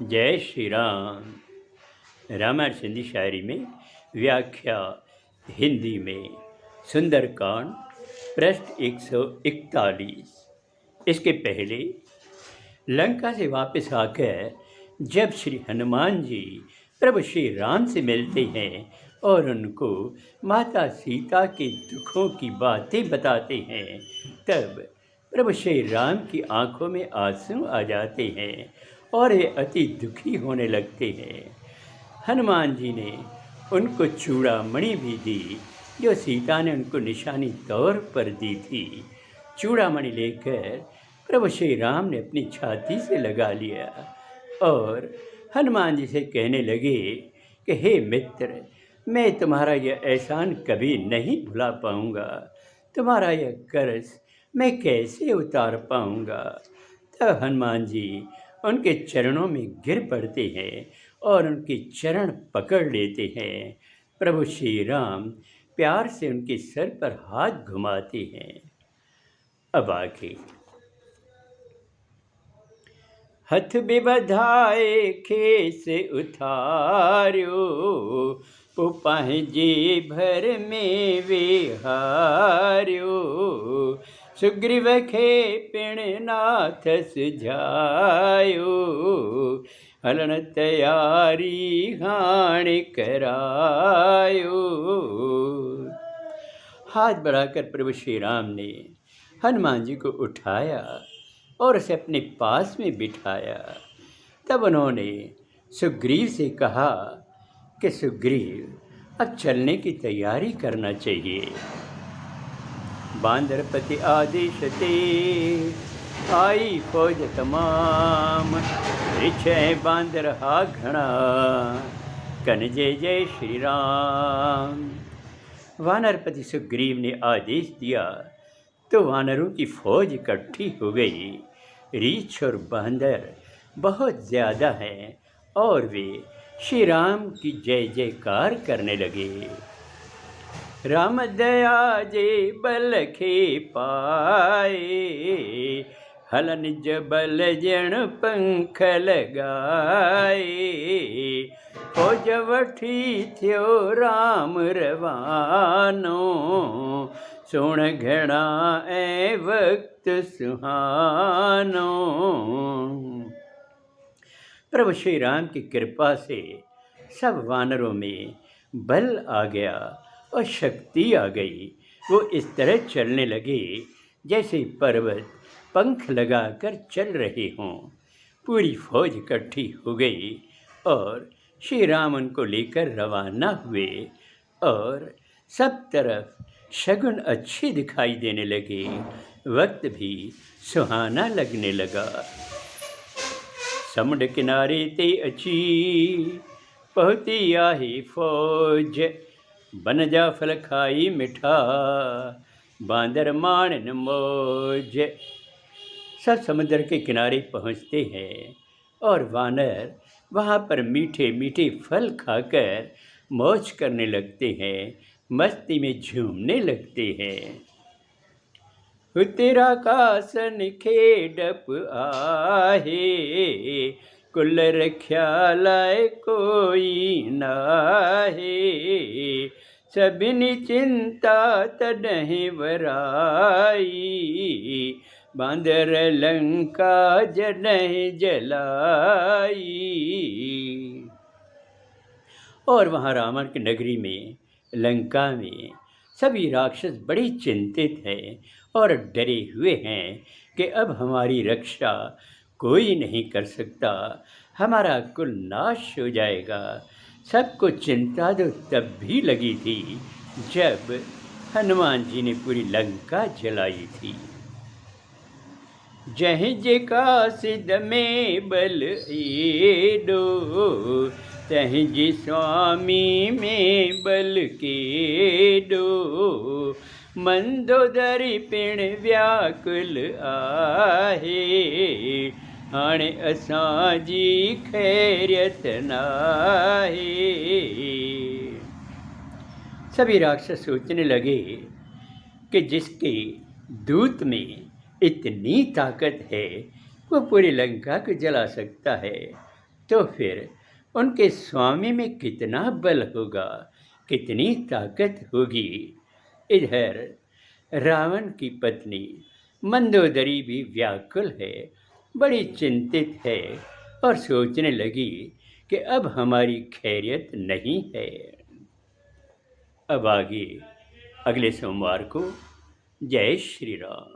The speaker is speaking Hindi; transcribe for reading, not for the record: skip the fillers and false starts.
जय श्री राम। रामायण सिंधी शायरी में व्याख्या हिंदी में सुंदरकांड पृष्ठ 141। इसके पहले लंका से वापस आकर जब श्री हनुमान जी प्रभु श्री राम से मिलते हैं और उनको माता सीता के दुखों की बातें बताते हैं, तब प्रभु श्री राम की आंखों में आंसू आ जाते हैं और वे अति दुखी होने लगते हैं। हनुमान जी ने उनको चूड़ामणि भी दी जो सीता ने उनको निशानी तौर पर दी थी। चूड़ामणि लेकर प्रभु श्री राम ने अपनी छाती से लगा लिया और हनुमान जी से कहने लगे कि हे मित्र, मैं तुम्हारा यह एहसान कभी नहीं भुला पाऊँगा, तुम्हारा यह कर्ज मैं कैसे उतार पाऊँगा। तब हनुमान जी उनके चरणों में गिर पड़ते हैं और उनके चरण पकड़ लेते हैं। प्रभु श्री राम प्यार से उनके सर पर हाथ घुमाते हैं। अब आगे हथ बिबधाए खेस उतार्यो, पुपाहि जी भर में विहार्यो। सुग्रीव खेपिण नाथ सुझायो, हलन तैयारी हाण करायो। हाथ बढ़ाकर प्रभु श्री राम ने हनुमान जी को उठाया और उसे अपने पास में बिठाया। तब उन्होंने सुग्रीव से कहा कि सुग्रीव, अब चलने की तैयारी करना चाहिए। बांदरपति आदेश ते आई फौज तमाम, रिछय बांदर हा घना, कन जय जय श्री राम। वानरपति सुग्रीव ने आदेश दिया तो वानरों की फौज इकट्ठी हो गई। रीछ और बांदर बहुत ज़्यादा हैं और वे श्री राम की जय जयकार करने लगे। राम दया जे बल खे पाए, हलन जबल जन पंख लगाए। फौज वठी थियो राम रवानो, सुण घणा ऐं वक्त सुहानो। प्रभु श्री राम की कृपा से सब वानरों में बल आ गया और शक्ति आ गई। वो इस तरह चलने लगे जैसे पर्वत पंख लगाकर चल रहे हों। पूरी फौज इकट्ठी हो गई और श्री राम उनको लेकर रवाना हुए और सब तरफ शगुन अच्छे दिखाई देने लगे। वक्त भी सुहाना लगने लगा। समुद्र किनारे ते अची, पहुँची आही फौज। बनजा फल खाई मिठा, बांदर माणन मौज। सब समुद्र के किनारे पहुँचते हैं और वानर वहाँ पर मीठे मीठे फल खाकर मौज करने लगते हैं, मस्ती में झूमने लगते हैं। तेरा कासन खेडप आहे, कुल रख्या लाए कोई नाहे। सभिनी चिंता तॾहिं वराई, बांदर लंका जॾहिं जलाई। और वहाँ रावण की नगरी में लंका में सभी राक्षस बड़े चिंतित हैं और डरे हुए हैं कि अब हमारी रक्षा कोई नहीं कर सकता, हमारा कुल नाश हो जाएगा। सबको चिंता तो तब भी लगी थी जब हनुमान जी ने पूरी लंका जलाई थी। जहीं जेका सिद्ध में बल एडो, तहीं जी स्वामी में बल केडो। मंदोदरी पिण व्याकुल आहे, हाणे असांजी खैरियत नाहे। सभी राक्षस सोचने लगे कि जिसके दूत में इतनी ताकत है वो पूरी लंका को जला सकता है, तो फिर उनके स्वामी में कितना बल होगा, कितनी ताकत होगी। इधर रावण की पत्नी मंदोदरी भी व्याकुल है, बड़ी चिंतित है और सोचने लगी कि अब हमारी खैरियत नहीं है। अब आगे अगले सोमवार को। जय श्री राम।